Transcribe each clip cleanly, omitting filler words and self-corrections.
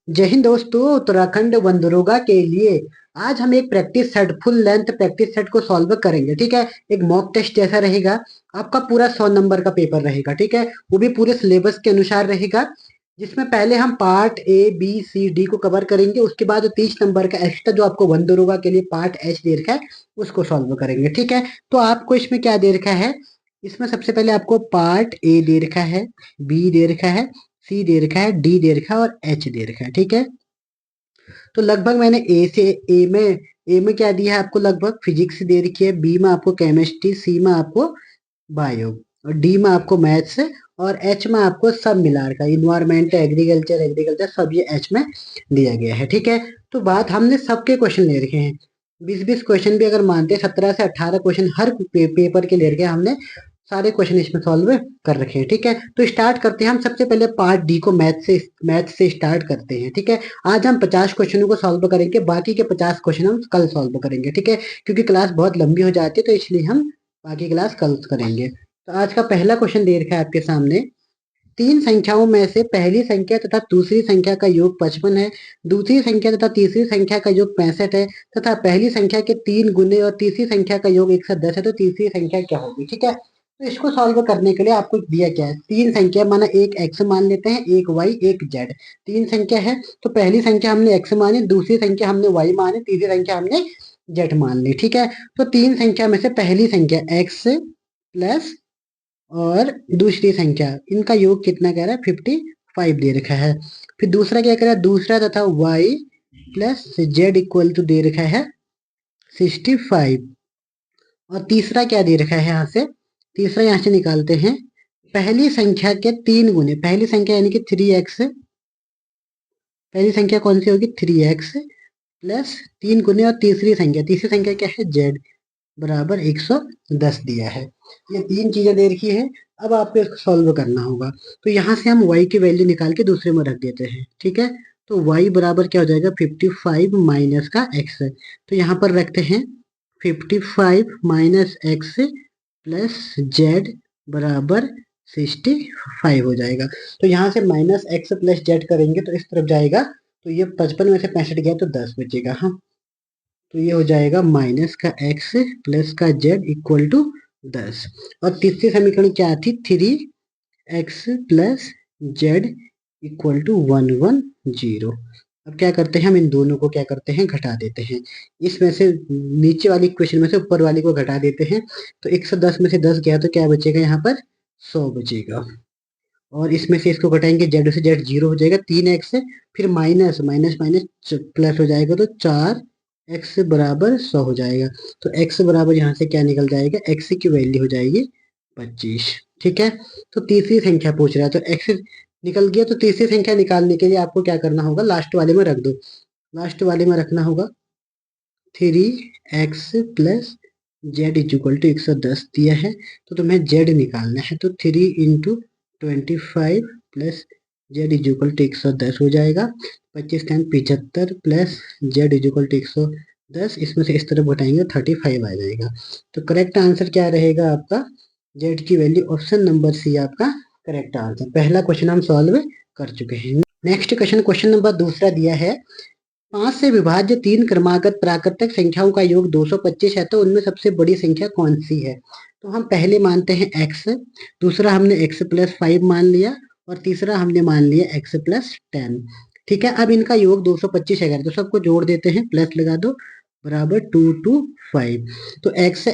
जय हिंद दोस्तों। उत्तराखंड वनदरोगा के लिए आज हम एक practice set, full length practice set को सॉल्व करेंगे। ठीक है, एक मॉक टेस्ट जैसा रहेगा। आपका पूरा 100 नंबर का पेपर रहेगा। ठीक है, वो भी पूरे सिलेबस के अनुसार रहेगा, जिसमें पहले हम part A B C D को कवर करेंगे। उसके बाद 30 नंबर का एक्स्ट्रा जो आपको वनदरोगा के लिए पार्ट एच दे रखा है उसको सॉल्व करेंगे। ठीक है, तो आपको इसमें क्या दे रखा है? इसमें सबसे पहले आपको पार्ट ए दे रखा है, बी दे रखा है, सी दे रखा है, डी दे रखा है और एच दे रखा है। ठीक है, तो लगभग मैंने ए में क्या दिया है आपको? लगभग फिजिक्स दे रखी है, बी में आपको केमिस्ट्री, सी में आपको बायो और डी में आपको मैथ्स और एच में आपको सब मिला रखा है, इन्वायरमेंट, एग्रीकल्चर एग्रीकल्चर सब ये एच में दिया गया है। ठीक है, तो बात हमने सबके क्वेश्चन ले रखे हैं, 20-20 क्वेश्चन भी अगर मानते हैं, 17 से 18 क्वेश्चन हर पेपर के ले रखे हैं हमने। सारे क्वेश्चन इसमें सॉल्व कर रखे हैं। ठीक है, तो स्टार्ट करते हैं हम सबसे पहले पार्ट डी को मैथ से स्टार्ट करते हैं। ठीक है, आज हम 50 क्वेश्चनों को सॉल्व करेंगे, बाकी के 50 क्वेश्चन हम कल सॉल्व करेंगे। ठीक है, क्योंकि क्लास बहुत लंबी हो जाती है तो इसलिए हम बाकी क्लास कल करेंगे। तो आज का पहला क्वेश्चन दे रखा है आपके सामने, तीन संख्याओं में से पहली संख्या तथा दूसरी संख्या का योग 55 है, दूसरी संख्या तथा तीसरी संख्या का योग 65 है, तथा पहली संख्या के 3 गुने और तीसरी संख्या का योग 110 है, तो तीसरी संख्या क्या होगी? ठीक है, तो इसको सॉल्व करने के लिए आपको दिया क्या है? तीन संख्या माना, एक एक्स मान लेते हैं, एक वाई, एक जेड। तीन संख्या है तो पहली संख्या हमने एक्स मानी, दूसरी संख्या हमने वाई मानी, तीसरी संख्या हमने जेड मान ली। ठीक है, तो तीन संख्या में से पहली संख्या एक्स प्लस और दूसरी संख्या, इनका योग कितना कह रहा है? 55 दे रखा है। फिर दूसरा क्या कह रहा है? दूसरा तथा y plus Z equal to दे रखा है 65। और तीसरा क्या दे रखा है? यहाँ से तीसरा यहाँ से निकालते हैं, पहली संख्या के 3 गुने, पहली संख्या यानी कि 3x, पहली संख्या कौन सी होगी? 3x प्लस 3 गुने और तीसरी संख्या क्या है? z बराबर 110 दिया है। ये तीन चीजें दे रखी है, अब आपको इसको सॉल्व करना होगा। तो यहाँ से हम y की वैल्यू निकाल के दूसरे में रख देते हैं। ठीक है, तो y बराबर क्या हो जाएगा? 55 माइनस का x। तो यहाँ पर रखते हैं 55 माइनस x प्लस z बराबर 65 हो जाएगा। तो यहाँ से माइनस x प्लस z करेंगे तो इस तरफ जाएगा, तो ये 55 में से 65 गया तो 10 बचेगा। हाँ, तो ये हो जाएगा माइनस का x प्लस का z इक्वल टू 10। और तीसरी समीकरण क्या थी? 3x plus z equal to 110। अब क्या करते हैं हम? इन दोनों को क्या करते हैं? घटा देते हैं। इसमें से नीचे वाली इक्वेशन में से ऊपर वाली को घटा देते हैं, तो 110 में से 10 गया तो क्या बचेगा? यहाँ पर 100 बचेगा। और इसमें से इसको घटाएंगे, जेड से जेड 0 हो जाएगा, 3x से फिर माइनस माइनस माइनस प्लस हो जाएगा, तो 4x बराबर 100 हो जाएगा। तो x बराबर यहाँ से क्या निकल जाएगा? x की वैल्यू हो जाएगी 25। ठीक है, तो तीसरी संख्या पूछ रहा है, तो x निकल गया। तो तीसरी संख्या निकालने के लिए आपको क्या करना होगा? लास्ट वाले में रख दो, लास्ट वाले में रखना होगा 3x plus Z is equal to 110 दिया है, तो तुम्हें z निकालना है। तो 3 into 25 plus Z is equal to 110 हो जाएगा। 25 time 75 plus Z is equal to 110, इसमें से इस तरफ घटाएंगे 35 आ जाएगा। तो करेक्ट आंसर क्या रहेगा आपका? z की वैल्यू ऑप्शन नंबर सी आपका करेक्ट आंसर। पहला क्वेश्चन हम सॉल्व कर चुके हैं। नेक्स्ट क्वेश्चन, क्वेश्चन नंबर दूसरा दिया है, 5 से विभाज्य 3 क्रमागत प्राकृतिक संख्याओं का योग 225 है, तो उनमें सबसे बड़ी संख्या कौन सी है? तो हम पहले मानते हैं x, दूसरा हमने x प्लस 5 मान लिया और तीसरा हमने मान लिया x प्लस 10। ठीक है, अब इनका योग 225 है, तो सबको जोड़ देते हैं, प्लस लगा दो, बराबर 225। तो x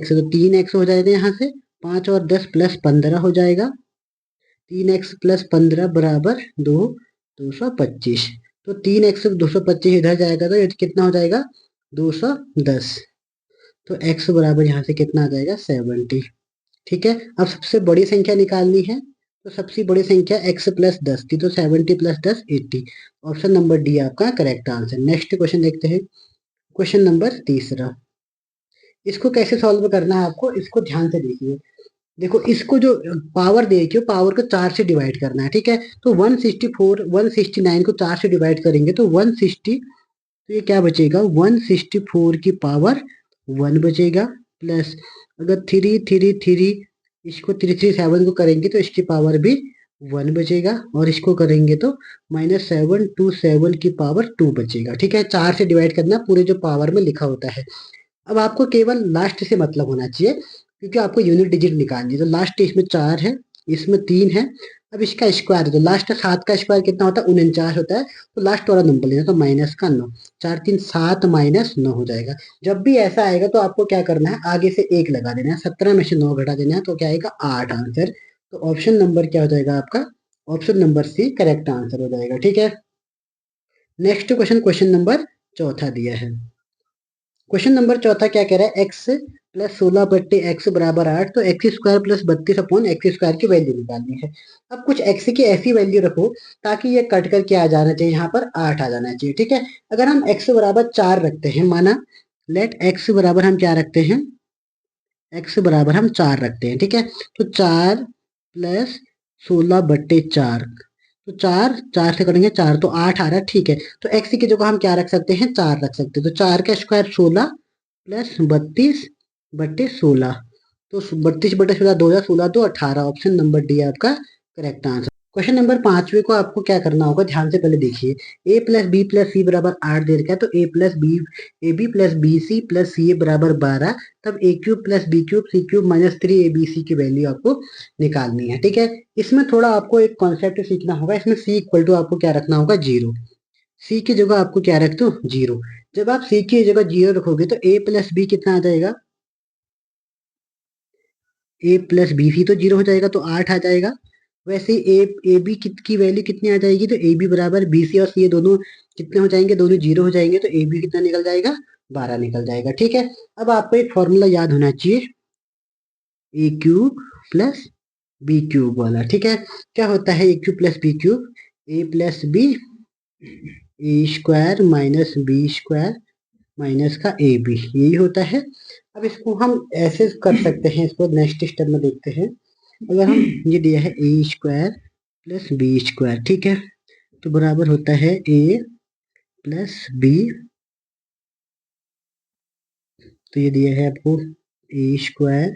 तो 3x हो जाएगा, यहाँ से 5 और 10 प्लस 15 हो जाएगा, 3x प्लस 15 बराबर 225। तो 3x 225 इधर जाएगा तो ये कितना हो जाएगा? 210। तो x बराबर यहाँ से कितना आ जाएगा? 70। ठीक है, अब सबसे बड़ी संख्या निकालनी है, तो सबसे बड़ी संख्या x प्लस 10 थी, तो 70 प्लस 10 80। ऑप्शन नंबर डी आपका करेक्ट आंसर। नेक्स्ट क्वेश्चन देखते हैं, क्वेश्चन नंबर तीसरा। इसको कैसे सॉल्व करना है आपको? इसको ध्यान से देखिए। देखो, इसको जो पावर दे रखी है, पावर को 4 से डिवाइड करना है। ठीक है, तो 164 169 को 4 से डिवाइड करेंगे तो 160, तो ये क्या बचेगा? 164 की पावर 1 बचेगा, प्लस अगर 3 3 3 इसको 3 3 7 को करेंगे तो इसकी पावर भी 1 बचेगा और इसको करेंगे तो -7 की पावर 2 बचेगा। ठीक है, 4 से डिवाइड करना पूरे जो पावर में लिखा होता है। अब आपको केवल लास्ट से मतलब होना चाहिए क्योंकि आपको यूनिट डिजिट निकालनी है। तो लास्ट इसमें 4 है, इसमें 3 है। अब इसका स्क्वायर है तो लास्ट 7 का स्क्वायर कितना होता है? 49 होता है। तो लास्ट वाला नंबर लेना, तो माइनस का 9, 4 3 7 माइनस 9 हो जाएगा। जब भी ऐसा आएगा तो आपको क्या करना है, आगे से 1 लगा देना है, 17 में से 9 घटा देना है, तो क्या आएगा? 8 आंसर। तो ऑप्शन नंबर क्या हो जाएगा आपका? Option number C correct answer हो जाएगा। ठीक है, नेक्स्ट क्वेश्चन, क्वेश्चन नंबर चौथा दिया है। क्वेश्चन नंबर चौथा क्या कह रहा है? एक्स प्लस 16 बट्टे एक्स बराबर 8, तो x square plus 32 upon x square की वैल्यू निकालनी है। अब कुछ एक्स की ऐसी वैल्यू रखो ताकि ये कट करके आ जाना चाहिए, यहाँ पर 8 आ जाना चाहिए। ठीक है, अगर हम एक्स बराबर 4 रखते हैं, माना लेट एक्स बराबर हम क्या रखते हैं? एक्स बराबर हम 4 रखते हैं। ठीक है, तो 4 प्लस 16 बट्टे 4, तो 4 4 से करेंगे 4 तो 8 आ रहा है। ठीक है, तो एक्स की जगह हम क्या रख सकते हैं? 4 रख सकते हैं। तो 4 का स्क्वायर 16 प्लस 32 बट्टे 16, तो 32 बट्टे 16 2 16 2 18। ऑप्शन नंबर डी आपका करेक्ट आंसर। क्वेश्चन नंबर पांचवे को आपको क्या करना होगा, ध्यान से पहले देखिए। A plus B plus C बराबर 8 दे रखा है, तो A plus B A B plus B C plus C A बराबर 12। तब A cube plus B cube C cube minus 3 A B C की वैल्यू आपको निकालनी है। ठीक है, इसमें थोड़ा आपको एक कॉन्सेप्ट सीखना होगा। इसमें सी इक्वल टू आपको क्या रखना होगा? 0। सी की जगह आपको क्या रख दो? 0। जब आप सी की जगह 0 रखोगे तो ए प्लस बी कितना आ जाएगा? ए प्लस बी सी तो 0 हो जाएगा, तो 8 आ जाएगा। वैसे ही ए बी की वैल्यू कितनी आ जाएगी? तो ए बी बराबर बी सी और सी, ये दोनों कितने हो जाएंगे? दोनों 0 हो जाएंगे, तो ए बी कितना निकल जाएगा? 12 निकल जाएगा। ठीक है, अब आपको एक फॉर्मूला याद होना चाहिए, A cube plus B cube वाला। ठीक है, क्या होता है A cube plus B cube? A plus B A square minus B square minus का ए बी, यही होता है। अब इसको हम ऐसे कर सकते हैं, इसको नेक्स्ट स्टेप में देखते हैं। अगर हम ये दिया है ए स्क्वायर प्लस बी स्क्वायर, ठीक है, तो बराबर होता है ए प्लस बी, तो ये दिया है आपको A square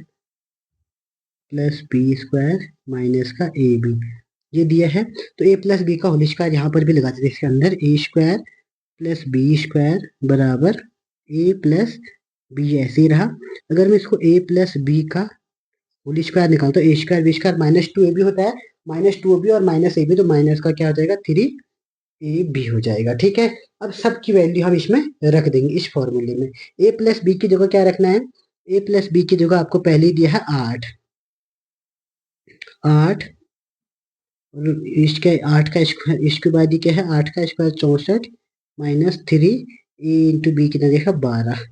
plus B square minus का ए बी, ये दिया है। तो ए प्लस बी का होल स्क्वायर यहाँ पर भी लगा देते हैं इसके अंदर, A square plus B square बराबर ए प्लस बी, ऐसे ही रहा। अगर मैं इसको ए प्लस बी का होल स्क्वायर निकालता हूँ, A square B square minus 2 A B होता है, माइनस 2 बी और माइनस ए बी, तो माइनस का क्या हो जाएगा? 3 ए बी हो जाएगा। ठीक है, अब सब की वैल्यू हम इसमें रख देंगे इस फॉर्मूले में। ए प्लस बी की जगह क्या रखना है? ए प्लस बी की जगह आपको पहले ही दिया है 8, 8 और इसके 8 का स्क्वायर, इसके बाद ये क्या है? 8 का स्क्वायर 64 माइनस 3 ए इंटू बी कितना देखा? 12,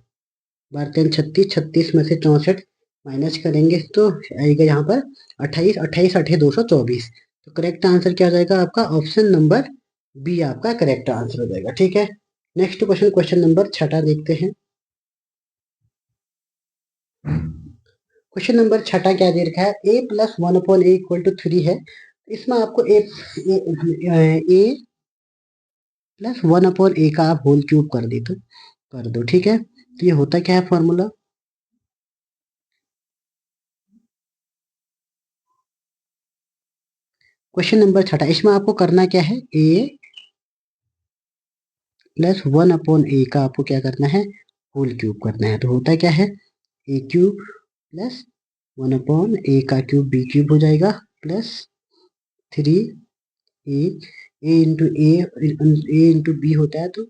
12 3 36, 36 में से 64 माइनस करेंगे तो आएगा यहाँ पर 28, 28 8 224। तो करेक्ट आंसर क्या हो जाएगा आपका? ऑप्शन नंबर बी आपका करेक्ट आंसर हो जाएगा। ठीक है, नेक्स्ट क्वेश्चन, क्वेश्चन नंबर छठा देखते हैं। क्वेश्चन नंबर छठा क्या दे रखा है? A plus 1 upon A equal to 3 है। इसमें आपको ए प्लस 1 अपॉन ए का आप होल क्यूब कर दे तो कर दो। ठीक है, तो ये होता क्या है फॉर्मूला? क्वेश्चन नंबर छठा, इसमें आपको करना क्या है? ए प्लस 1 अपॉन ए का आपको क्या करना है? होल क्यूब करना है। तो होता क्या है? ए क्यूब प्लस 1 अपॉन ए का क्यूब बी क्यूब हो जाएगा, प्लस 3 ए, ए इंटू ए इंटू बी होता है, तो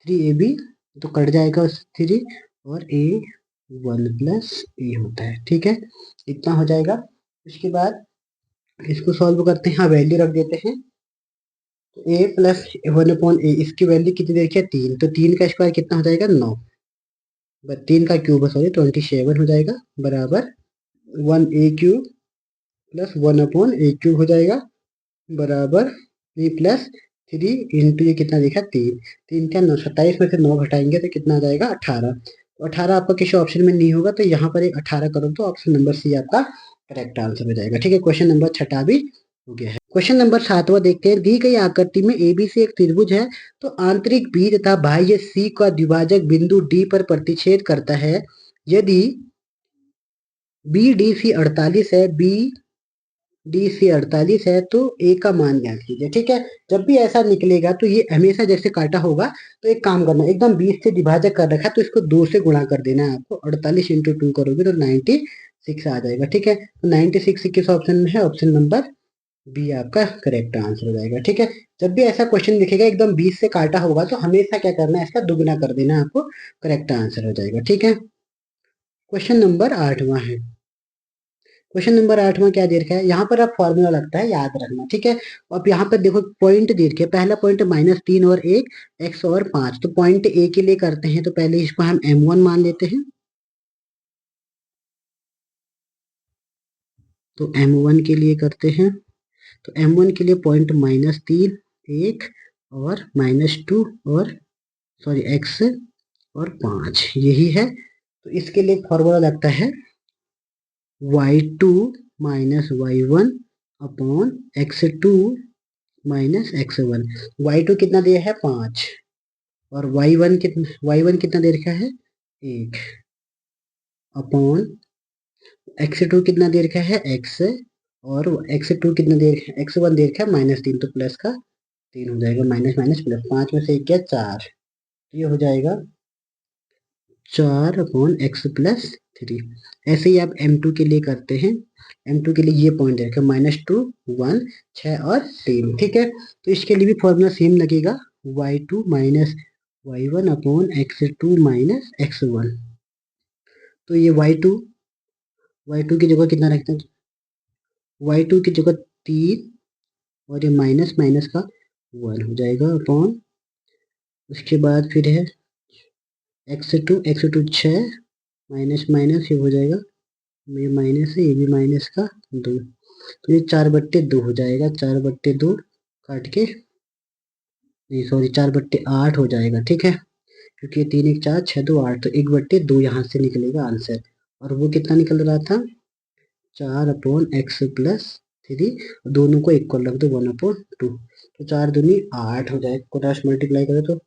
3 AB, तो कट जाएगा उस 3, और ए 1 प्लस ए होता है। ठीक है, इतना हो जाएगा। उसके बाद इसको सॉल्व करते हैं, हाँ वैल्यू रख देते हैं। तो ए प्लस 1 अपॉन ए, इसकी वैल्यू कितनी देखिए? 3, तो 3 का स्क्वायर कितना हो जाएगा? 9, 3 का क्यूब सॉरी 27 हो जाएगा, बराबर 1 A cube plus 1 upon A cube हो जाएगा, बराबर ए प्लस 3 इंटू ये कितना देखा? 3, 3 क्या 9, 27 में से 9 घटाएंगे तो कितना आ जाएगा? 18। तो 18 आपका किसी ऑप्शन में नहीं होगा, तो यहाँ पर एक 18 करो तो ऑप्शन नंबर सी आपका करेक्ट आंसर हो जाएगा। ठीक है, क्वेश्चन नंबर छठा भी हो गया है। क्वेश्चन नंबर सातवां देखते हैं। दी गई आकृति में एबीसी एक त्रिभुज है, तो आंतरिक बी तथा बाह्य सी का द्विभाजक बिंदु डी पर प्रतिच्छेद करता है। यदि बी डी सी 48 है, बी डी सी 48 है तो ए का मान ज्ञात कीजिए। ठीक है, जब भी ऐसा निकलेगा तो ये हमेशा जैसे काटा होगा तो एक काम करना, एकदम 20 से विभाजक कर रखा है तो इसको 2 से गुणा कर देना है आपको। 48 इंटू 2 करोगे तो 96 आ जाएगा। ठीक है, तो 96 किस ऑप्शन में है? ऑप्शन नंबर बी आपका करेक्ट आंसर हो जाएगा। ठीक है, जब भी ऐसा क्वेश्चन दिखेगा एकदम 20 से काटा होगा तो हमेशा क्या करना है? इसका दुगुना कर देना है आपको, करेक्ट आंसर हो जाएगा। ठीक है, क्वेश्चन नंबर 8वां है। क्वेश्चन नंबर 8वां क्या दे रखा है? यहाँ पर आप फॉर्मूला लगता है याद रखना। ठीक है, अब यहाँ पर देखो पॉइंट दे रखे, पहला पॉइंट -3 और 1, x और 5। तो पॉइंट ए के लिए करते हैं तो पहले इसको हम m1 मान लेते हैं। तो m1 के लिए करते हैं, तो m1 के लिए पॉइंट -3, 1 और -2 और सॉरी x और 5 यही है। तो इसके लिए फॉर्मूला लगता है y2 minus y1 upon x2 minus x1। y2 कितना दिया है? 5 और y1 कितना दे रखा है? 1 अपॉन x2 कितना दे रखा है? x और x2 कितना दे रखा है? x1 दे रखा है -3, तो प्लस का 3 हो जाएगा, माइनस माइनस प्लस, 5 में से 1 गया 4, तो ये हो जाएगा 4 अपॉन x प्लस 3। ऐसे ही आप m2 के लिए करते हैं। m2 के लिए ये पॉइंट दे रखा है -2, 1, 6 और 3। ठीक है, तो इसके लिए भी फॉर्मूला सेम लगेगा, y2 minus y1 upon x2 minus x1। तो ये y2 की जगह कितना रखते हैं? y2 की जगह 3 और ये माइनस माइनस का 1 हो जाएगा अपॉन, उसके बाद फिर है x2 6 माइनस माइनस ये हो जाएगा, ये माइनस है, ये भी माइनस का 2, तो ये 4/2 हो जाएगा। 4/2 काट के, नहीं सॉरी 4/8 हो जाएगा। ठीक है, क्योंकि 3 1 4 6 2 8, तो 1/2 यहाँ से निकलेगा आंसर। और वो कितना निकल रहा था? 4 अपॉन x प्लस 3, दोनों को इक्वल रख दो, 1/2, तो 4 दूनी 8 हो जाएगा। क्रॉस मल्टीप्लाई करो तो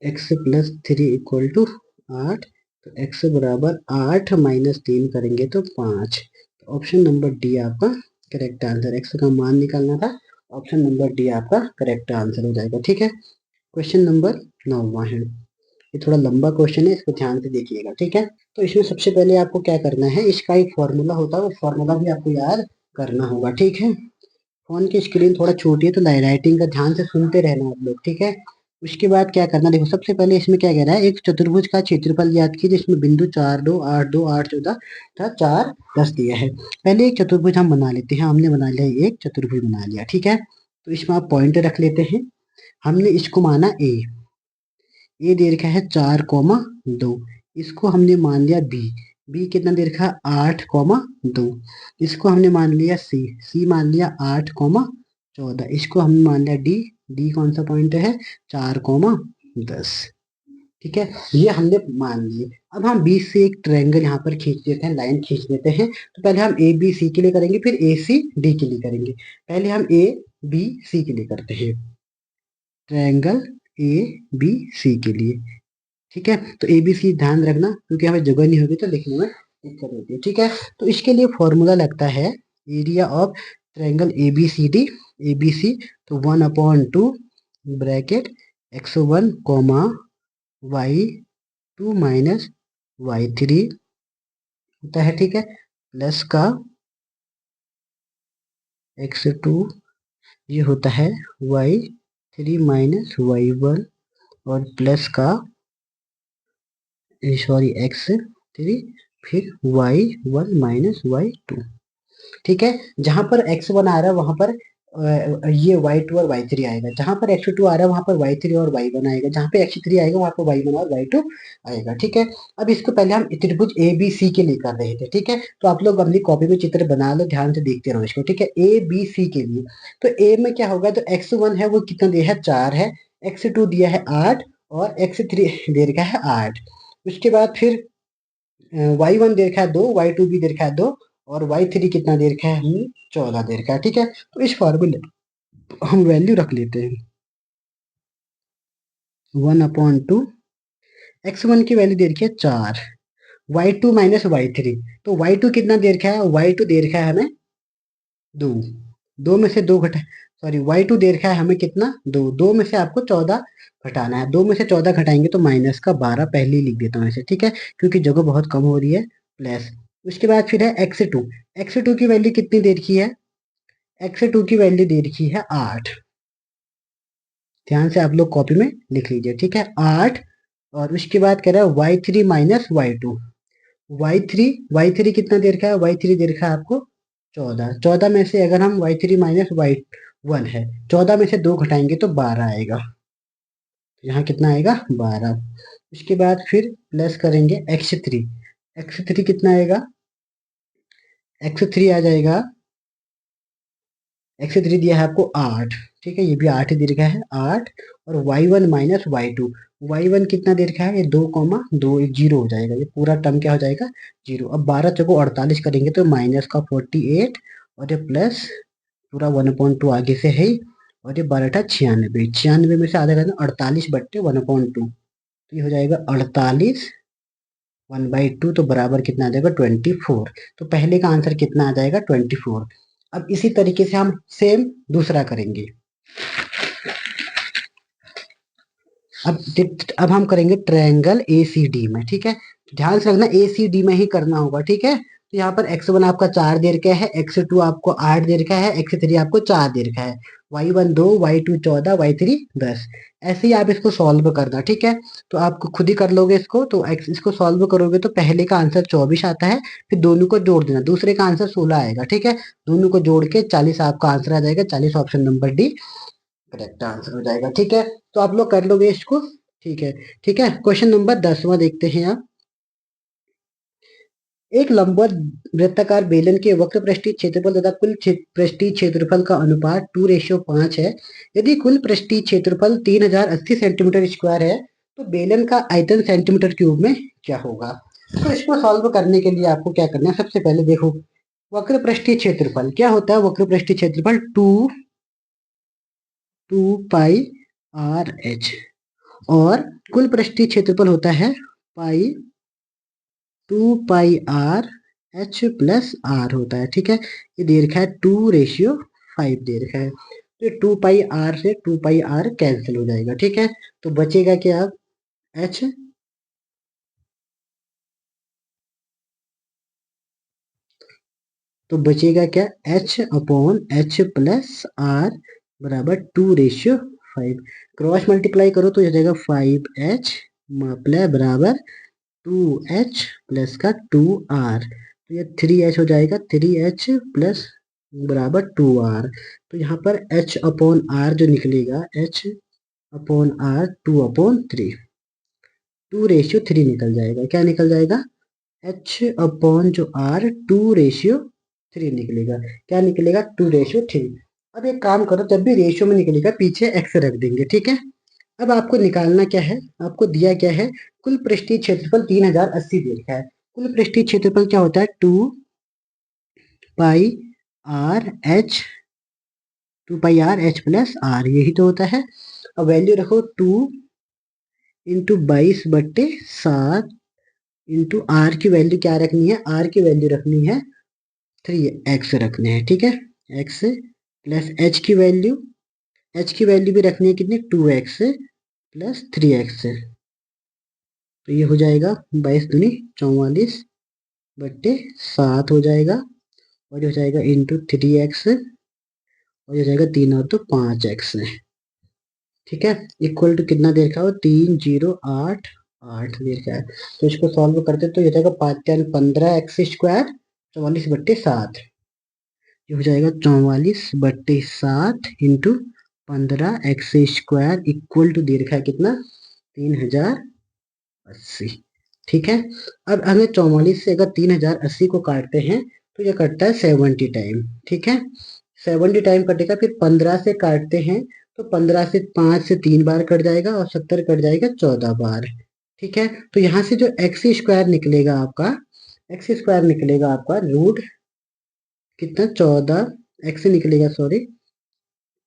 x प्लस 3 इक्वल टू 8, तो x बराबर 8 माइनस 3 करेंगे तो 5। तो ऑप्शन नंबर डी आपका करेक्ट आंसर, x का मान निकालना था, ऑप्शन नंबर डी आपका करेक्ट आंसर हो जाएगा। ठीक है, क्वेश्चन नंबर 9वां है। ये थोड़ा लंबा क्वेश्चन है, इसको ध्यान से देखिएगा। ठीक है, तो इसमें सबसे पहले आपको क्या करना है, इसका एक फॉर्मूला होता है, वो फॉर्मूला भी आपको याद करना होगा। ठीक है, फोन की स्क्रीन थोड़ा छोटी है तो राइटिंग का ध्यान से सुनते रहना आप लोग। ठीक है, उसके बाद क्या करना, देखो सबसे पहले इसमें क्या कह रहा है, एक चतुर्भुज का क्षेत्रफल ज्ञात कीजिए जिसमें बिंदु 4 2 8 2 8 14 था 4 10 दिया है। पहले एक चतुर्भुज हम बना लेते हैं, हमने बना लिया, एक चतुर्भुज बना लिया। ठीक है, तो इसमें आप पॉइंट रख लेते हैं। हमने इसको माना ए दे रखा है 4,2, इसको हमने मान लिया बी कितना दे रखा है? 8,2, इसको हमने मान लिया सी मान लिया 8,14, इसको हमने मान लिया डी कौन सा पॉइंट है? 4,10। ठीक है, ये हमने मान लिए। अब हम बीच से एक ट्रायंगल यहाँ पर खींच देते हैं, लाइन खींच देते हैं। तो पहले हम ए बी सी के लिए करेंगे, फिर ए सी डी के लिए करेंगे। पहले हम ए बी सी के लिए करते हैं, ट्रायंगल ए बी सी के लिए। ठीक है, तो ए बी सी ध्यान रखना, क्योंकि हमें जगह नहीं होगी तो लिखने में दिक्कत होती है। ठीक है, तो इसके लिए फॉर्मूला लगता है area of triangle A B C, तो 1/2 bracket x1 comma y2 minus y3 होता है। ठीक है, प्लस का x2 ये होता है y3 माइनस y1 और प्लस का सॉरी x3 फिर y1 माइनस y2। ठीक है, जहां पर x1 आ रहा है वहां पर ये y2 और y3 आएगा, जहां पर x2 आ रहा है वहां पर y3 और y1 आएगा, जहां पे x3 आएगा वहां पर y1 और y2 आएगा। ठीक है, अब इसको पहले हम त्रिभुज ए बी सी के लिए कर रहे थे। ठीक है, तो आप लोग अपनी कॉपी में चित्र बना लो, ध्यान से देखते रहो इसको। ठीक है, ए बी सी के लिए तो ए में क्या होगा, तो x1 है वो कितना दिया है? 4 है, x2 दिया है 8 और x3 दे रखा है 8। उसके बाद फिर y1 दे रखा है 2, y2 भी दे रखा है 2 और y3 कितना दे रखा है? हमें 14 दे रखा है। ठीक है, तो इस फॉर्मूले हम वैल्यू रख लेते हैं 1/2, x1 की वैल्यू दे रखी है 4 y2 माइनस y3। तो y2 कितना दे रखा है, y2 दे रखा है हमें 2। 2 में से 2 घटा, सॉरी y2 दे रखा है हमें कितना 2। 2 में से आपको 14 घटाना है। 2 में से 14 घटाएंगे तो माइनस का 12 पहले ही लिख देता हूँ ऐसे, ठीक है, क्योंकि जगह बहुत कम हो रही है। प्लस उसके बाद फिर है x2। x2 की वैल्यू कितनी दे रखी है, x2 की वैल्यू दे रखी है 8। ध्यान से आप लोग कॉपी में लिख लीजिए, ठीक है, 8। और उसके बाद कह रहा है y3 माइनस y2। y3 कितना दे रखा है, y3 दे रखा है आपको 14। 14 में से अगर हम y3 माइनस y1 है, 14 में से 2 घटाएंगे तो 12 आएगा। यहाँ कितना आएगा 12। उसके बाद फिर प्लस करेंगे x3। x3 कितना आएगा, x3 आ जाएगा, x3 दिया है आपको 8, ठीक है, ये भी 8 ही दे रखा है 8। और y1 माइनस y2। y1 कितना दे रखा है, ये 2,2 जीरो हो जाएगा, ये पूरा टर्म क्या हो जाएगा जीरो। अब 12 चौको 48 करेंगे तो माइनस का 48 और ये प्लस पूरा 1/2 आगे से है ही, और ये 12 96। 96 में से आधा करना 48 बट्टे 1/2, तो ये हो जाएगा 48 1/2, तो बराबर कितना आ जाएगा 24। तो पहले का आंसर कितना आ जाएगा 24। अब इसी तरीके से हम सेम दूसरा करेंगे। अब हम करेंगे ट्रायंगल ACD में, ठीक है, ध्यान से रखना ACD में ही करना होगा, ठीक है। तो यहाँ पर x1 आपका 4 दे रखा है, x2 आपको 8 दे रखा है, x3 आपको 4 दे रखा है, y1 2, y2 14, y3 10। ऐसे ही आप इसको सॉल्व करना, ठीक है। तो आप खुद ही कर लोगे इसको, तो इसको सॉल्व करोगे तो पहले का आंसर 24 आता है, फिर दोनों को जोड़ देना, दूसरे का आंसर 16 आएगा, ठीक है। दोनों को जोड़ के 40 आपका आंसर आ जाएगा, 40 option number D correct answer हो जाएगा, ठीक है। तो आप लोग कर लोगे इसको, ठीक है। ठीक है, क्वेश्चन नंबर 10वां देखते हैं आप। एक लंबवत वृत्ताकार बेलन के वक्र पृष्ठीय क्षेत्रफल तथा कुल पृष्ठीय क्षेत्रफल का अनुपात 2:5 है। यदि कुल पृष्ठीय क्षेत्रफल 3080 सेंटीमीटर स्क्वायर है तो बेलन का आयतन सेंटीमीटर क्यूब में क्या होगा। तो इसको सॉल्व करने के लिए आपको क्या करना है, सबसे पहले देखो वक्र पृष्ठीय क्षेत्रफल क्या होता है, वक्र पृष्ठीय क्षेत्रफल 2 पाई r h, और कुल पृष्ठीय क्षेत्रफल होता है पाई 2 पाई r h प्लस r होता है, ठीक है। ये दे रखा है 2:5 दे रखा है, तो 2 पाई r से 2 पाई r कैंसिल हो जाएगा, ठीक है। तो बचेगा क्या, h, तो बचेगा क्या h/h प्लस r बराबर 2:5। क्रॉस मल्टीप्लाई करो तो हो जाएगा 5h प्लस बराबर 2h प्लस का 2r, तो ये 3h हो जाएगा, 3h प्लस बराबर 2r। तो यहाँ पर h/r जो निकलेगा, h/r 2/3, 2:3 निकल जाएगा, क्या निकल जाएगा h/r 2:3 निकलेगा, क्या निकलेगा 2:3। अब एक काम करो, जब भी रेशियो में निकलेगा पीछे x रख देंगे, ठीक है। अब आपको निकालना क्या है, आपको दिया क्या है, कुल पृष्ठीय क्षेत्रफल 3080 दे रखा है। कुल पृष्ठीय क्षेत्रफल क्या होता है 2 पाई r h, 2 पाई r h प्लस r, यही तो होता है। अब वैल्यू रखो 2 इंटू 22/7 इंटू r की वैल्यू क्या रखनी है, r की वैल्यू रखनी है 3x रखने हैं, ठीक है, x प्लस h की वैल्यू भी रखनी है कितनी 2x प्लस 3x। तो ये हो जाएगा 22 दूनी 44/7 हो जाएगा, और ये हो जाएगा इंटू 3x, और ये हो जाएगा 3 और तो 5x, ठीक है, इक्वल टू कितना दे रखा है 3088 दे रखा है। तो इसको सॉल्व करते तो ये हो जाएगा 5×15x² 44/7, ये हो जाएगा 44/7 इंटू 15x² इक्वल टू दे रखा है कितना 3080, ठीक है। अब हमें 44 से अगर 3080 को काटते हैं तो ये कटता है 70 टाइम, ठीक है, 70 टाइम कटेगा। फिर 15 से काटते हैं तो 15 से 5 से 3 बार कट जाएगा, और 70 कट जाएगा 14 बार, ठीक है। तो यहाँ से जो x² निकलेगा आपका, x² निकलेगा आपका रूट कितना 14 x निकलेगा, सॉरी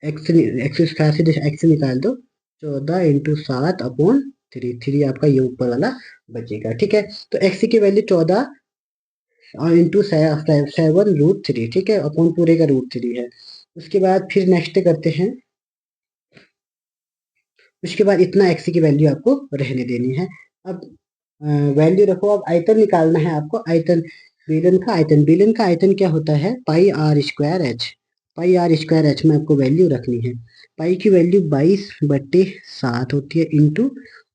x, x² से x निकाल दो, 14 × 7/14 3 3 आपका ये ऊपर वाला बचेगा। ठीक है, तो x की वैल्यू 14 और इंटू 7 √3। ठीक है, अपॉन पूरे का √3 है। उसके बाद फिर नेक्स्ट करते हैं। उसके बाद इतना x की वैल्यू आपको रहने देनी है। अब वैल्यू रखो, अब आयतन निकालना है आपको। आयतन, बेलन का आयतन क्या होता है? Pi R square H. Pi R square H में आपको वैल्यू रखनी है। पाई की वैल्यू 22/7 होती है इंटू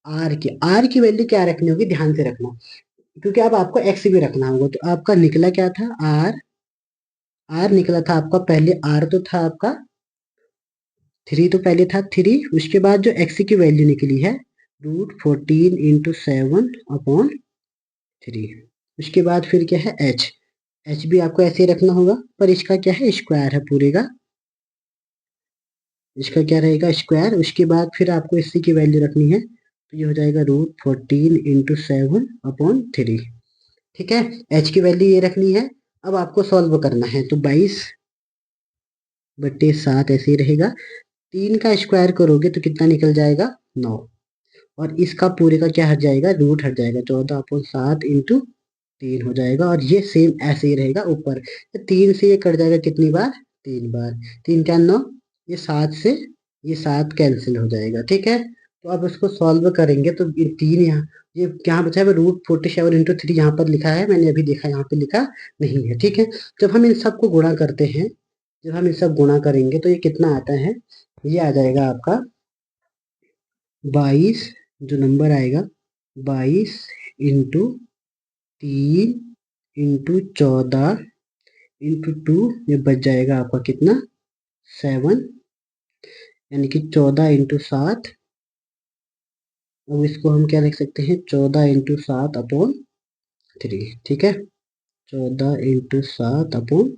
आर की वैल्यू क्या रखनी होगी, ध्यान से रखना, क्योंकि अब आपको एक्स भी रखना होगा। तो आपका निकला क्या था? आर निकला था आपका, पहले आर तो था आपका 3, तो पहले था 3। उसके बाद जो एक्स की वैल्यू निकली है √14 इंटू 7/3। उसके बाद फिर क्या है? एच भी आपको ऐसे ही रखना होगा, पर इसका क्या है? स्क्वायर है पूरे का, इसका क्या रहेगा? स्क्वायर। उसके बाद फिर आपको इसी की वैल्यू रखनी है, तो ये हो जाएगा √14 इंटू 7/3। ठीक है, एच की वैल्यू ये रखनी है। अब आपको सॉल्व करना है, तो 22/7 ऐसे ही रहेगा। 3 का स्क्वायर करोगे तो कितना निकल जाएगा? 9। और इसका पूरे का क्या हट जाएगा? रूट हट जाएगा, 14/7 इंटू 3 हो जाएगा। और ये सेम ऐसे ही रहेगा ऊपर। तो 3 से ये कट जाएगा कितनी बार? 3 बार। 3 क्या 9, ये 7 से ये 7 कैंसिल हो जाएगा। ठीक है, तो अब इसको सॉल्व करेंगे तो ये 3 यहाँ, ये क्या बचा है? √47 इंटू 3 यहाँ पर लिखा है, मैंने अभी देखा यहाँ पे लिखा नहीं है। ठीक है, जब हम इन सबको गुणा करते हैं, जब हम इन सब गुणा करेंगे तो ये कितना आता है? ये आ जाएगा आपका 22, जो नंबर आएगा 22 इंटू 3 इंटू 14 इंटू 2, ये बच जाएगा आपका कितना? 7, यानी कि 14/7। अब इसको हम क्या लिख सकते हैं? 14/7/3। ठीक है, 14/7/3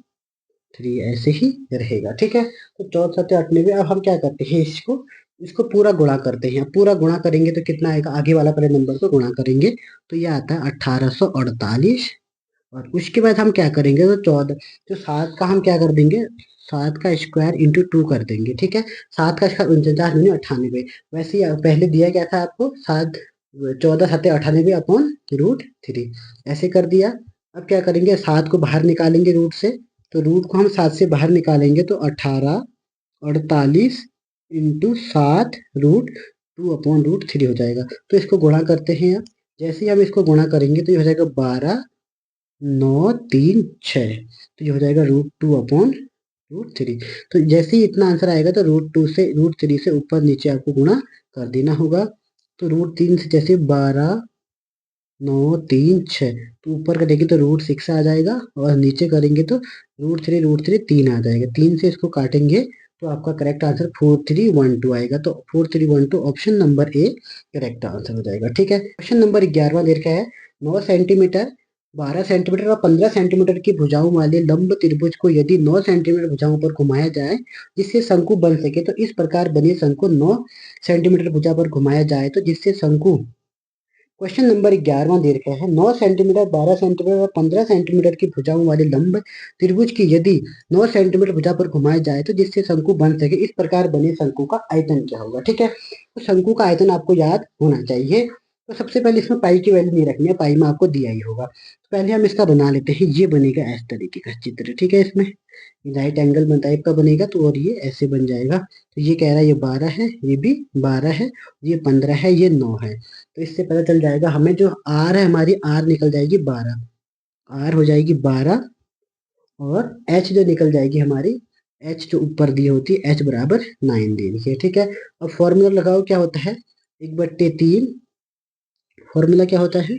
ऐसे ही रहेगा। ठीक है, तो 14×7 = 98। अब हम क्या करते हैं? इसको इसको पूरा गुणा करते हैं। पूरा गुणा करेंगे तो कितना आएगा? आगे वाला पहले नंबर को गुणा करेंगे, तो ये आता है 1848। और उसके बाद हम क्या करेंगे? तो 14, तो 7 का हम क्या कर देंगे? 7 का स्क्वायर इंटू 2 कर देंगे। ठीक है, 7 का स्क्वायर 49×98। वैसे ही पहले दिया गया था आपको 7, 14×7=98/√3, ऐसे कर दिया। अब क्या करेंगे? 7 को बाहर निकालेंगे रूट से, तो रूट को हम 7 से बाहर निकालेंगे तो 1848 इंटू 7√2/√3 हो जाएगा। तो इसको गुणा करते हैं। अब जैसे ही हम इसको गुणा करेंगे तो ये हो जाएगा 12,936। तो ये हो जाएगा √2/√3। तो जैसे ही इतना आंसर आएगा तो √3 से ऊपर नीचे आपको गुणा कर देना होगा। तो √3 से जैसे 12,936, तो ऊपर करेंगे तो √6 आ जाएगा, और नीचे करेंगे तो √3 3 आ जाएगा। 3 से इसको काटेंगे तो आपका करेक्ट आंसर 4312 आएगा। तो 4312 option number A correct answer हो जाएगा। ठीक है, क्वेश्चन नंबर 11वां दे रखा है। 9 सेंटीमीटर, 12 सेंटीमीटर और 15 सेंटीमीटर की भुजाओं वाले लंब त्रिभुज को यदि 9 सेंटीमीटर भुजाओं पर घुमाया जाए जिससे शंकु बन सके, तो इस प्रकार बने शंकु 9 सेंटीमीटर भुजा पर घुमाया जाए तो जिससे शंकु। क्वेश्चन नंबर 11वां दे रखा है। 9 सेंटीमीटर, 12 सेंटीमीटर और 15 सेंटीमीटर की भुजाओं वाले लंब त्रिभुज की यदि 9 सेंटीमीटर भुजा पर घुमाया जाए तो जिससे शंकु बन सके, इस प्रकार बने शंकु का आयतन क्या होगा? ठीक है, तो शंकु का आयतन आपको याद होना चाहिए। तो सबसे पहले इसमें पाई की वैल्यू नहीं रखनी है, पाई में आपको दिया ही होगा। तो पहले हम इसका बना लेते हैं। ये बनेगा इस तरीके का चित्र। ठीक है, इसमें राइट एंगल टाइप का बनेगा, तो और ये ऐसे बन जाएगा। तो ये कह रहा है ये 12 है, ये भी 12 है, ये 15 है, ये 9 है। तो इससे पता चल जाएगा हमें जो आर है, हमारी आर निकल जाएगी 12, आर हो जाएगी 12। और एच जो निकल जाएगी हमारी, एच जो ऊपर दी होती है, एच बराबर 9 दी है। ठीक है, अब फॉर्मूला लगाओ, क्या होता है? 1/3, फॉर्मूला क्या होता है?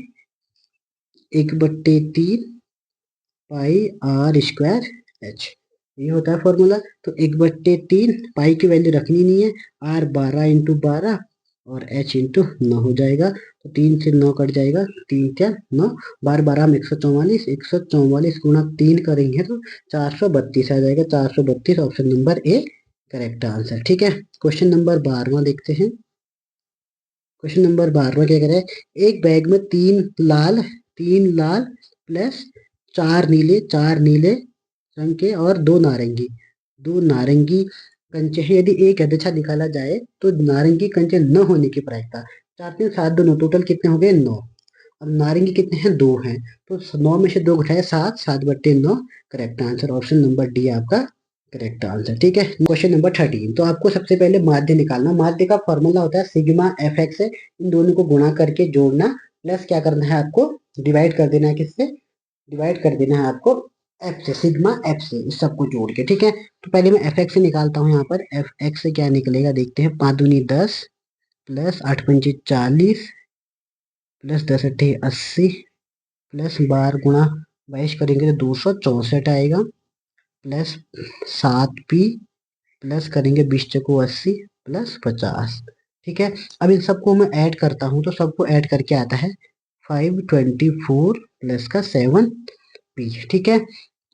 1/3 पाई आर स्क्वायर एच, ये होता है फॉर्मूला। तो 1/3 पाई की वैल्यू रखनी नहीं है, आर 12×12 और एच इंटू 9 हो जाएगा। तो 3 से 9 कट जाएगा, 3 क्या 9, 12 में 144, 144 गुणा 3 करेंगे तो 432 आ जाएगा। 432 option number A correct answer. ठीक है, क्वेश्चन नंबर 12वां देखते हैं। क्वेश्चन नंबर 12वां क्या कह रहा है? एक बैग में 3 लाल प्लस 4 नीले रंग के और 2 नारंगी कंचे हैं। यदि एक अध्यक्षा निकाला जाए तो नारंगी कंचे न होने की प्रायिकता 4 3 7 2 9 टोटल कितने हो गए 9। अब नारंगी कितने हैं 2 हैं, तो 9 में से 2 घटाए 7, 7 बट्टे 9 correct answer, option number D आपका करेक्ट आंसर। ठीक है, क्वेश्चन नंबर 13। तो आपको सबसे पहले माध्य निकालना। माध्य का फॉर्मूला होता है सिग्मा एफ एक्स है, इन दोनों को गुणा करके जोड़ना, प्लस क्या करना है आपको डिवाइड कर देना है, किससे डिवाइड कर देना है आपको एफ से, सिग्मा एफ से, इस सबको जोड़ के। ठीक है, तो पहले मैं एफ एक्स से निकालता हूँ। यहाँ पर एफ एक्स से क्या निकलेगा देखते हैं, 5 दूनी 10 प्लस 8 पंचे 40 प्लस 10 अट्ठे 80 प्लस 12 गुणा 22 करेंगे तो 264 आएगा, प्लस 7p प्लस करेंगे 20 चको 80 प्लस 50। ठीक है, अब इन सबको मैं ऐड करता हूँ तो सबको ऐड करके आता है 524 प्लस का 7p। ठीक है,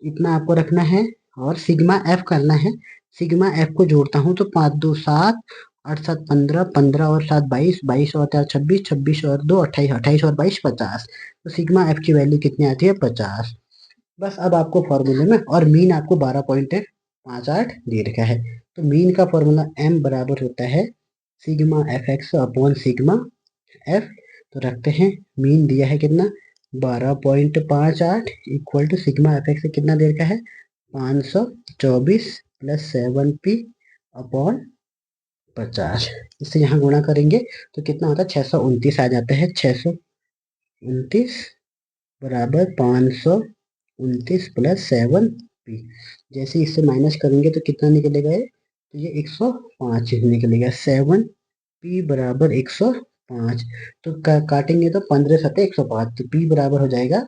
इतना आपको रखना है और सिग्मा एफ करना है। सिग्मा एफ को जोड़ता हूँ तो 5 2 7 8 7 15 15 और 7 22 22 और 4 26 26 और 2 28 28 और 22 50। तो सिग्मा एफ की वैल्यू कितनी आती है 50। बस अब आपको फॉर्मूले में, और मीन आपको 12.58 दे रखा है, तो मीन का फॉर्मूला m बराबर होता है sigma F X upon sigma F. तो रखते हैं मीन दिया है कितना 12.58 equal to sigma F X कितना दे रखा है 524 प्लस 7p अपॉन 50। इससे यहाँ गुणा करेंगे तो कितना होता है 629 आ जाता है। 629 बराबर 529 प्लस 7p। जैसे इससे माइनस करेंगे तो कितना निकलेगा ये, तो ये 105 निकलेगा। 7p बराबर 105। तो काटेंगे तो 15 सत्ते 105, तो p बराबर हो जाएगा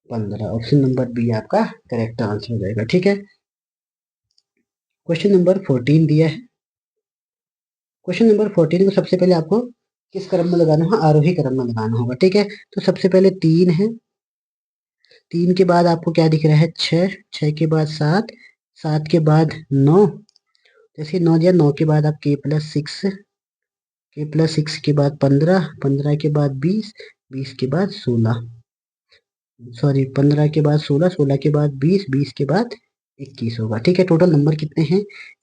15। ऑप्शन नंबर बी आपका करेक्ट आंसर हो जाएगा। ठीक है, क्वेश्चन नंबर 14 दिया है। क्वेश्चन नंबर 14 को सबसे पहले आपको किस क्रम में लगाना होगा, आरोही क्रम में लगाना होगा। ठीक है, तो सबसे पहले 3 है, 3 के बाद आपको क्या दिख रहा है 6, 6 के बाद 7, 7 के बाद 9, जैसे 9 दिया 9 के बाद आप k प्लस 6, k प्लस 6 के बाद 15, 15 के बाद 20, 20 के बाद 16, सॉरी 15 के बाद 16, 16 के बाद 20, 20 के बाद 21 होगा। ठीक है, टोटल नंबर कितने हैं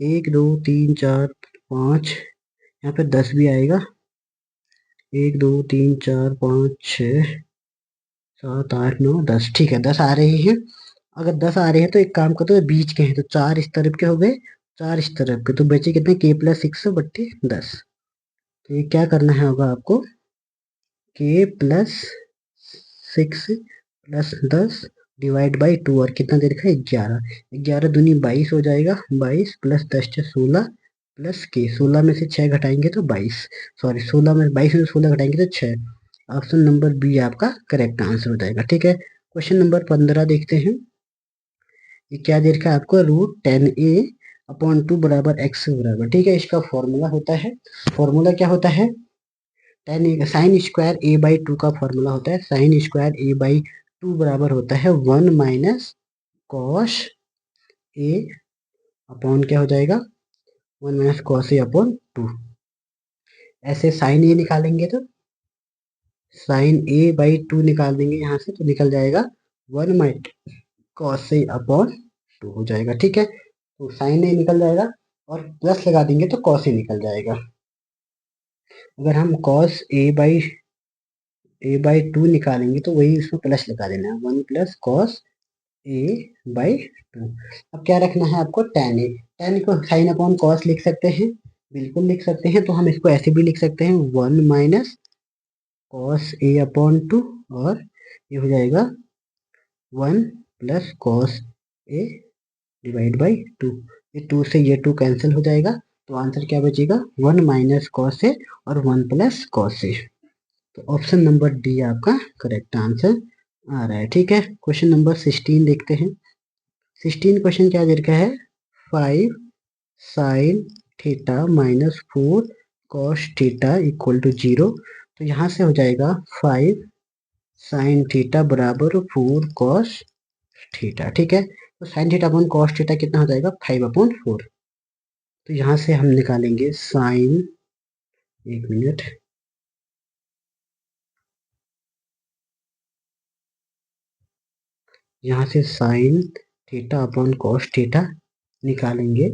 1 2 3 4 5, यहाँ पे 10 भी आएगा, 1 2 3 4 5 6 7 8 9 10। ठीक है, 10 आ रहे हैं। अगर 10 आ रहे हैं तो एक काम करते हैं, बीच के हैं तो 4 इस तरफ के हो गए, 4 इस तरफ के, तो बचे कितने k प्लस 6 बट्टे 10। तो ये क्या करना है होगा आपको k plus 6 plus 10 divide by 2, और कितना दे रखा है 11, 11 दूनी 22 हो जाएगा, 22 प्लस 10 से 16 प्लस k, 16 में से 6 घटाएंगे तो 22, सॉरी 16 में 22 में से 16 घटाएंगे तो 6। ऑप्शन नंबर बी आपका करेक्ट आंसर हो जाएगा। ठीक है, क्वेश्चन नंबर 15 देखते हैं। ये क्या दे रखा है आपको √10a अपॉन 2 बराबर x बराबर। ठीक है, इसका फॉर्मूला होता है, फॉर्मूला क्या होता है साइन स्क्वायर a बाई 2 का फॉर्मूला होता है, साइन स्क्वायर a बाई 2 बराबर होता है 1 माइनस कॉस a अपॉन क्या हो जाएगा 1 माइनस कॉस a अपॉन 2। ऐसे साइन a निकालेंगे तो साइन a बाई 2 निकाल देंगे यहाँ से, तो निकल जाएगा 1 माइनस कॉस a अपॉन 2 हो जाएगा। ठीक है, तो साइन a निकल जाएगा और प्लस लगा देंगे तो कॉस a निकल जाएगा। अगर हम कॉस a बाई 2 निकालेंगे तो वही उसमें प्लस लगा देना है, 1 प्लस कॉस a बाई 2। अब क्या रखना है आपको tan a, tan को साइन अपॉन कॉस लिख सकते हैं, बिल्कुल लिख सकते हैं, तो हम इसको ऐसे भी लिख सकते हैं 1 माइनस कॉस a अपॉन 2, और ये हो जाएगा 1 plus cos a divide by 2। ये 2 से ये 2 कैंसिल हो जाएगा, तो आंसर क्या बचेगा 1 माइनस कॉस ए और 1 प्लस कॉस ए। तो ऑप्शन नंबर डी आपका करेक्ट आंसर आ रहा है। ठीक है, क्वेश्चन नंबर 16 देखते हैं। 16 क्वेश्चन क्या दे रखा है 5 sine theta minus 4 cos theta equal to 0। तो यहाँ से हो जाएगा 5 साइन थीटा बराबर 4 कॉस थीटा। ठीक है, तो sine theta upon cos theta कितना हो जाएगा 5 अपॉन 4। तो यहाँ से हम निकालेंगे साइन, एक मिनट, यहाँ से sine theta upon cos theta निकालेंगे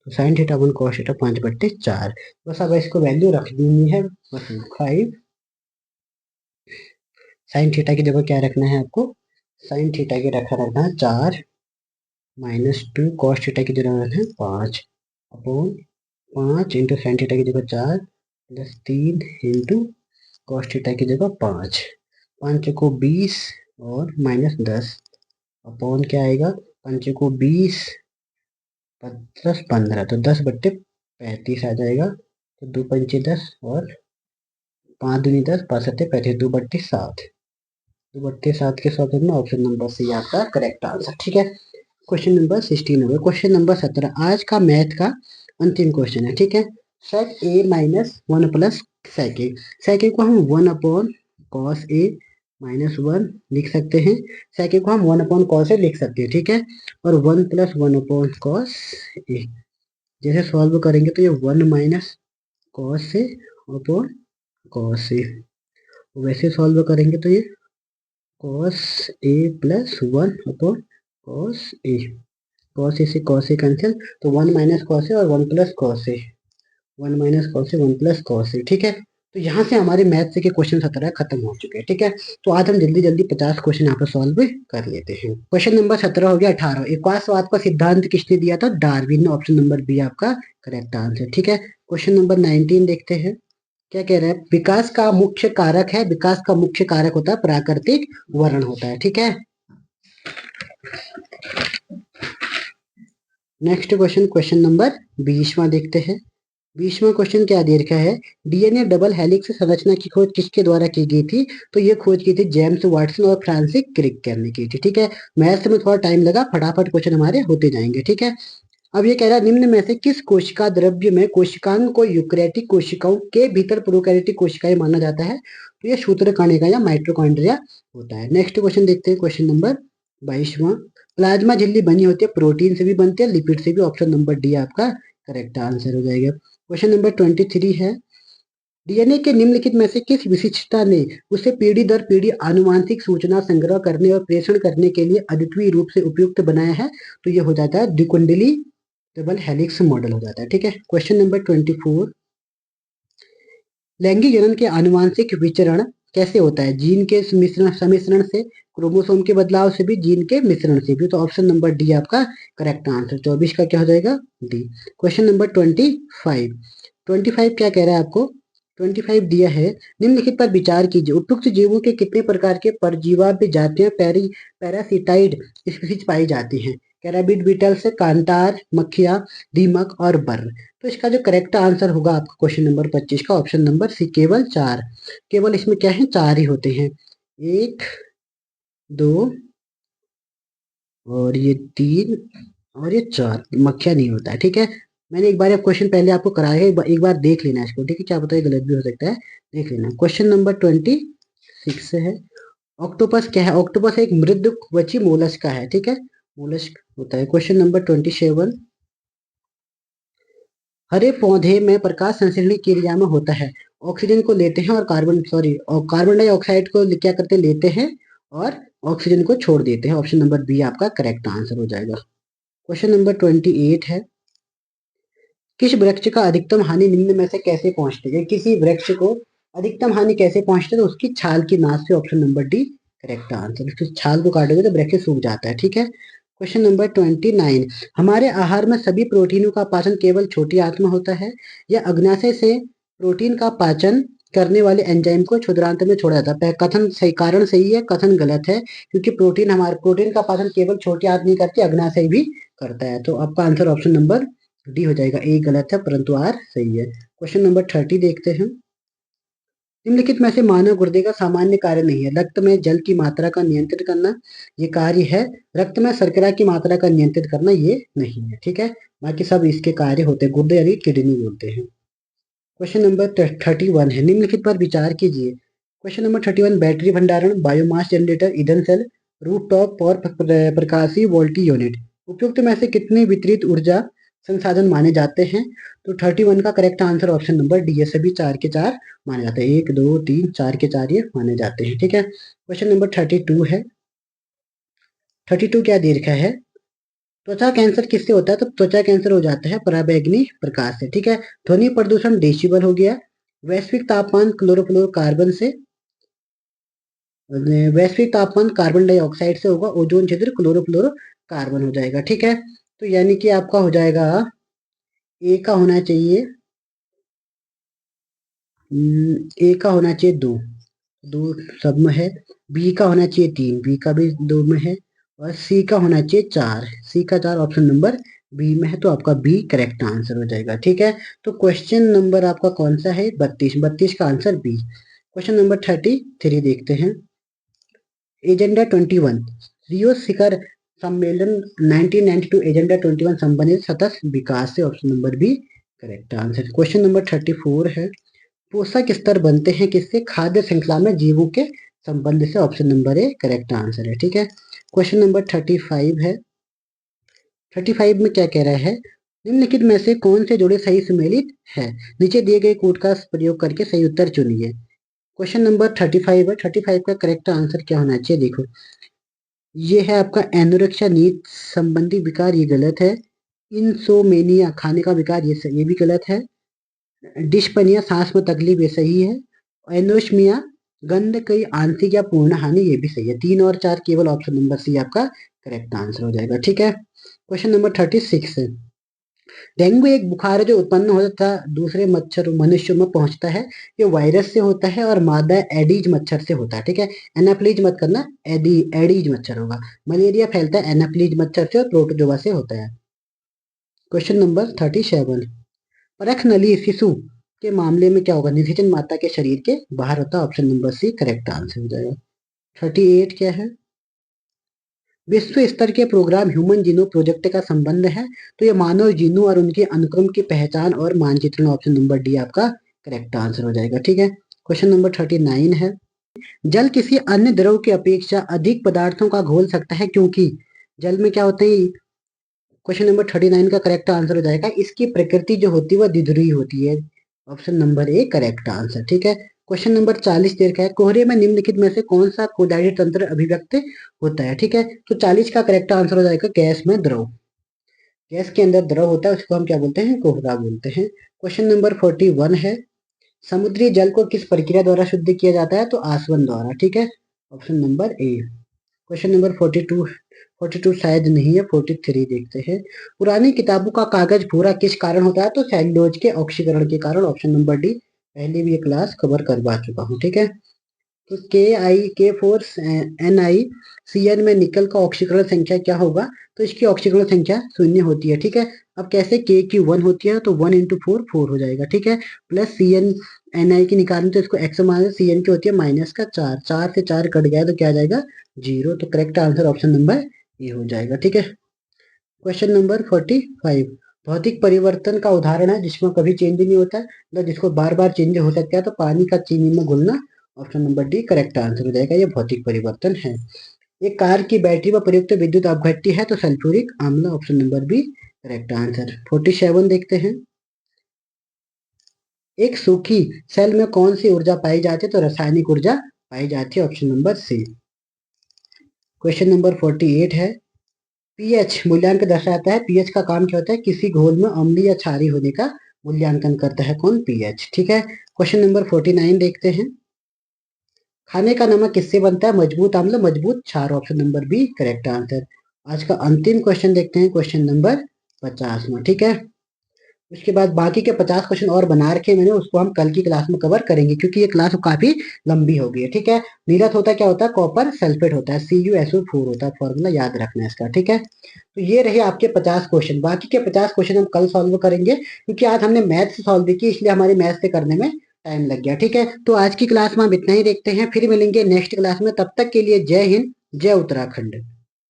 तो साइन थीटा 1 कॉस थीटा 5/4। बस अब इसको वैल्यू रख देनी है, बस 5। साइन थीटा की जगह क्या रखना है आपको, साइन थीटा की रखना है 4 -2, कॉस थीटा की जगह रखना है 5 अपॉन 5 इंटू साइन थीटा की जगह 4 प्लस 3 इंटू कॉस थीटा की जगह 5। 5 को 20 और -10 अपॉन क्या आएगा, 5 को 20 प्लस 15, तो 10/35 आ जाएगा। तो 2×5 = 10 और 5×2 = 10, 5×7 = 35, 2/7। 2/7 के साथ में ऑप्शन नंबर सी आपका करेक्ट आंसर। ठीक है, क्वेश्चन नंबर 16 हो गया। क्वेश्चन नंबर 17 आज का मैथ का अंतिम क्वेश्चन है। ठीक है, sec A minus 1 plus sec A. Sec A को हम 1 अपॉन कॉस ए माइनस 1 लिख सकते हैं। सेक ए को हम 1 अपॉन कॉस ए लिख सकते हैं। ठीक है, और 1 + 1 अपॉन कॉस ए। जैसे सॉल्व करेंगे तो ये 1 minus cos A upon cos A, वैसे सॉल्व करेंगे तो ये cos A plus 1 upon cos A. Cos A से कॉस ए कैंसिल, तो 1 माइनस कॉस ए और 1 plus cos A, 1 minus cos A 1 plus cos A. ठीक है, तो यहाँ से हमारे मैथ से के क्वेश्चन 17 खत्म हो चुके हैं। ठीक है, तो आज हम जल्दी जल्दी 50 क्वेश्चन यहाँ पर सॉल्व कर लेते हैं। क्वेश्चन नंबर 17 हो गया। 18 एकवासवाद का सिद्धांत किसने दिया था, डार्विन ने। ऑप्शन नंबर बी आपका करेक्ट आंसर। ठीक है, क्वेश्चन नंबर 19 देखते हैं क्या कह रहे हैं। विकास का मुख्य कारक है, विकास का मुख्य कारक होता है प्राकृतिक वर्ण होता है। ठीक है, नेक्स्ट क्वेश्चन, क्वेश्चन नंबर 20वां देखते हैं। 20वां क्वेश्चन क्या दे रखा है, डीएनए डबल हेलिक्स संरचना की खोज किसके द्वारा की गई थी, तो ये खोज की थी जेम्स वाटसन और फ्रांसिस क्रिक ने की थी। ठीक है, मैथ्स में थोड़ा टाइम लगा, फटाफट क्वेश्चन हमारे होते जाएंगे। ठीक है, अब ये कह रहा है निम्न में से किस कोशिका द्रव्य में कोशिकांग को यूकैरियोटिक कोशिकाओं के भीतर प्रोकैरियोटिक कोशिकाएं माना जाता है, तो ये सूत्रकणिका या माइटोकॉन्ड्रिया होता है। नेक्स्ट क्वेश्चन देखते हैं, क्वेश्चन नंबर 22वां। प्लाज्मा झिल्ली बनी होती है प्रोटीन से भी बनती है, लिपिड से भी। ऑप्शन नंबर डी आपका करेक्ट आंसर हो जाएगा। क्वेश्चन नंबर 23 है, डीएनए के निम्नलिखित में से किस विशिष्टता ने उसे पीढ़ी दर पीढ़ी आनुवांशिक सूचना संग्रह करने और प्रेषण करने के लिए अद्वितीय रूप से उपयुक्त बनाया है, तो ये हो जाता है द्विकुंडली डबल हेलिक्स मॉडल हो जाता है। ठीक है, क्वेश्चन नंबर 24, लैंगिक जनन के आनुवांशिक विचरण कैसे होता है, जीन के मिश्रण सम्मिश्रण से, क्रोमोसोम के बदलाव से भी, जीन के मिश्रण से भी। तो ऑप्शन नंबर डी आपका करेक्ट आंसर। 24 का क्या हो जाएगा, डी। क्वेश्चन नंबर 25, 25 क्या कह रहा है आपको, 25 दिया है, निम्नलिखित पर विचार कीजिए, उपयुक्त जीवों के कितने प्रकार के परजीवाभ्य जातियां पैरासिटाइड स्पीशीज पाई जाती हैं, कैराबिड बीटल्स, कांटार मक्खियां, दीमक और बर। तो इसका जो करेक्ट आंसर होगा आपका क्वेश्चन नंबर 25 का ऑप्शन नंबर सी, केवल 4। केवल इसमें क्या है, 4 ही होते हैं, 1 2 और ये 3 और ये 4, मक्खिया नहीं होता है। ठीक है, मैंने एक बार क्वेश्चन पहले आपको कराया है, एक बार देख लेना इसको। ठीक है, क्या पता है गलत भी हो सकता है, देख लेना। क्वेश्चन नंबर 26 है, ऑक्टोपस क्या है, ऑक्टोपस एक मृदुकवची मोलस्क का है। ठीक है, मोलस्क होता है। क्वेश्चन नंबर 27, हरे पौधे में प्रकाश संश्लेषण की क्रिया में होता है, ऑक्सीजन को लेते हैं और कार्बन डाइऑक्साइड को क्या करते हैं, लेते हैं और ऑक्सीजन को छोड़ देते हैं। ऑप्शन नंबर बी आपका करेक्ट आंसर हो जाएगा। क्वेश्चन नंबर 28 है, किस वृक्ष का अधिकतम हानि निम्न में से कैसे पहुंचती है, किसी वृक्ष को अधिकतम हानि कैसे पहुंचती है, तो उसकी छाल की नाश से। Option number D correct answer. उसकी छाल को काटोगे तो वृक्ष सूख जाता है। ठीक है, क्वेश्चन नंबर 29, हमारे आहार में सभी प्रोटीनों का पाचन केवल छोटी आंत में होता है, या अग्नाशय से प्रोटीन का पाचन करने वाले एंजाइम को क्षुद्रांत में छोड़ा जाता है। कथन सही, कारण सही है, कथन गलत है, क्योंकि प्रोटीन का पाचन केवल छोटी आंत नहीं करती, अग्नाशय भी करता है। तो आपका आंसर ऑप्शन नंबर डी हो जाएगा। ए गलत है परंतु आर सही है। क्वेश्चन नंबर 30 देखते हैं, निम्नलिखित में से मानव गुर्दे का सामान्य कार्य नहीं है, रक्त में जल की मात्रा का नियंत्रित करना ये कार्य है, रक्त में शर्करा की मात्रा का नियंत्रित करना ये नहीं है। ठीक है, बाकी सब इसके कार्य होते हैं, गुर्दे यानी किडनी बोलते हैं। क्वेश्चन नंबर 31 है, निम्नलिखित पर विचार कीजिए। क्वेश्चन नंबर 31, बैटरी भंडारण, बायोमास जनरेटर, ईंधन सेल, रूफटॉप और प्रकाशीय वोल्टी यूनिट, उपयुक्त में से कितने वितरित ऊर्जा संसाधन माने जाते हैं, तो 31 का correct answer option number D है, सभी 4 के 4 माने जाते हैं, 1 2 3 4 के 4 ये माने जाते हैं। ठीक है, क्वेश्चन नंबर 32 है, 32 क्या दे रखा है, त्वचा कैंसर किससे होता है? तो त्वचा कैंसर हो जाता है पराबैंगनी प्रकाश से, ठीक है। ध्वनि प्रदूषण डेसिबल हो गया। वैश्विक तापमान क्लोरोफ्लोरोकार्बन से, वैश्विक तापमान कार्बन डाइऑक्साइड से होगा। ओजोन छिद्र क्लोरोफ्लोरोकार्बन हो जाएगा, ठीक है। तो यानी कि आपका हो जाएगा ए का होना चाहिए, ए का होना चाहिए दो, दो सब में है। बी का होना चाहिए तीन, बी का भी दो में है। और सी का होना चाहिए चार, सी का चार ऑप्शन नंबर बी में है। तो आपका बी करेक्ट आंसर हो जाएगा, ठीक है। तो क्वेश्चन नंबर आपका कौन सा है? 32, 32 का आंसर बी। क्वेश्चन नंबर 33 देखते हैं। एजेंडा 21 रियो शिखर सम्मेलन 1992, एजेंडा 21 संबंधित सतत विकास से, option number B correct answer. Question number 34 है। पोषक स्तर बनते हैं किससे? खाद्य श्रृंखला में जीवों के संबंध से, option number A correct answer है, ठीक है। क्वेश्चन नंबर 35 है। 35 में क्या कह रहा है? निम्नलिखित में से कौन से जोड़े सही सम्मिलित है? नीचे दिए गए कोड का प्रयोग करके सही उत्तर चुनिए। क्वेश्चन नंबर 35 है। 35 का करेक्ट आंसर क्या होना चाहिए? देखो, ये है आपका एनोरेक्सिया नींद संबंधी विकार, ये गलत है। इंसोमेनिया खाने का विकार, ये भी गलत है। डिस्पनिया सांस में तकलीफ, ये सही है। एनोस्मिया गंध की आंशिक या पूर्ण हानि, ये भी सही है। 3 और 4 केवल ऑप्शन नंबर सी आपका करेक्ट आंसर हो जाएगा, ठीक है। क्वेश्चन नंबर 36 है। डेंगू एक बुखार है जो उत्पन्न होता है दूसरे मच्छर मनुष्यों में पहुंचता है। ये वायरस से होता है और मादा एडीज मच्छर से होता है, ठीक है। एनाफ्लीज मत करना, एडीज मच्छर होगा। मलेरिया फैलता है एनाफ्लीज मच्छर से और प्रोटोजोआ से होता है। क्वेश्चन नंबर 37, परख नली शिशु के मामले में क्या होगा? निषेचन माता के शरीर के बाहर होता है, option number C correct answer हो जाएगा। 38 क्या है? विश्व स्तर के प्रोग्राम ह्यूमन जीनोम प्रोजेक्ट का संबंध है। तो ये मानव जीनों और उनके अनुक्रम की पहचान और मानचित्रण, ऑप्शन नंबर डी आपका करेक्ट आंसर हो जाएगा, ठीक है। क्वेश्चन नंबर 39 है। जल किसी अन्य द्रव की अपेक्षा अधिक पदार्थों का घोल सकता है क्योंकि जल में क्या होते हैं? क्वेश्चन नंबर 39 का करेक्ट आंसर हो जाएगा, इसकी प्रकृति जो होती है वह द्विध्रुवी होती है, option number A correct answer, ठीक है। क्वेश्चन नंबर 40 देर का है। कोहरे में निम्नलिखित में से कौन सा कोदाइड तंत्र अभिव्यक्त होता है? ठीक है, तो 40 का करेक्ट आंसर हो जाएगा गैस में द्रव। गैस के अंदर द्रव होता है उसको हम क्या बोलते हैं? कोहरा बोलते हैं। क्वेश्चन नंबर 41 है। समुद्री जल को किस प्रक्रिया द्वारा शुद्ध किया जाता है? तो आसवन द्वारा, ठीक है, option number A. Question number 42, 42 शायद नहीं है, 43 देखते हैं। पुरानी किताबों का कागज भूरा किस कारण होता है? तो सेल्यूलोज के ऑक्सीकरण के कारण, ऑप्शन नंबर डी। पहले भी ये क्लास कवर करवा चुका हूँ, ठीक है। तो K4NiCN में निकल का ऑक्सीकरण संख्या क्या होगा? तो इसकी ऑक्सीकरण संख्या 0 होती है, ठीक है। अब कैसे? K की 1 होती है तो 1 × 4 4 हो जाएगा, ठीक है। प्लस CN की निकालें तो इसको x मान, CN की होती है माइनस का 4, 4 से 4 कट गया तो क्या आ जाएगा? 0। तो correct answer option number A हो जाएगा, ठीक है। क्वेश्चन नंबर 45, भौतिक परिवर्तन का उदाहरण है जिसमें कभी चेंज नहीं होता है, मतलब जिसको बार बार चेंज हो सकता है, तो पानी का चीनी में घुलना, option number D correct answer हो जाएगा, ये भौतिक परिवर्तन है। एक कार की बैटरी में प्रयुक्त विद्युत अपघट्य है तो सल्फ्यूरिक अम्ल, option number B correct answer. 47 देखते हैं। एक सूखी सेल में कौन सी ऊर्जा पाई जाती है? तो रासायनिक ऊर्जा पाई जाती है, option number C. Question number 48 है। पीएच मूल्यांकन दर्शाता है। पीएच का काम क्या होता है? किसी घोल में अम्लीय या क्षारीय होने का मूल्यांकन करता है कौन? पीएच, ठीक है। क्वेश्चन नंबर 49 देखते हैं। खाने का नमक किससे बनता है? मजबूत अम्ल, मजबूत क्षार, option number B correct answer. आज का अंतिम क्वेश्चन देखते हैं, क्वेश्चन नंबर 50वां, ठीक है। उसके बाद बाकी के 50 क्वेश्चन और बना रखे मैंने, उसको हम कल की क्लास में कवर करेंगे क्योंकि ये क्लास काफी लंबी हो गई है, ठीक है। नीरस होता क्या होता है? कॉपर सल्फेट होता है, CuSO4 होता है, फॉर्मूला याद रखना है इसका, ठीक है। तो ये रहे आपके 50 क्वेश्चन। बाकी के 50 क्वेश्चन हम कल सॉल्व करेंगे क्योंकि आज हमने मैथ से सॉल्व की, इसलिए हमारे मैथ से करने में टाइम लग गया, ठीक है। तो आज की क्लास में हम इतना ही देखते हैं, फिर मिलेंगे नेक्स्ट क्लास में। तब तक के लिए जय हिंद, जय उत्तराखंड।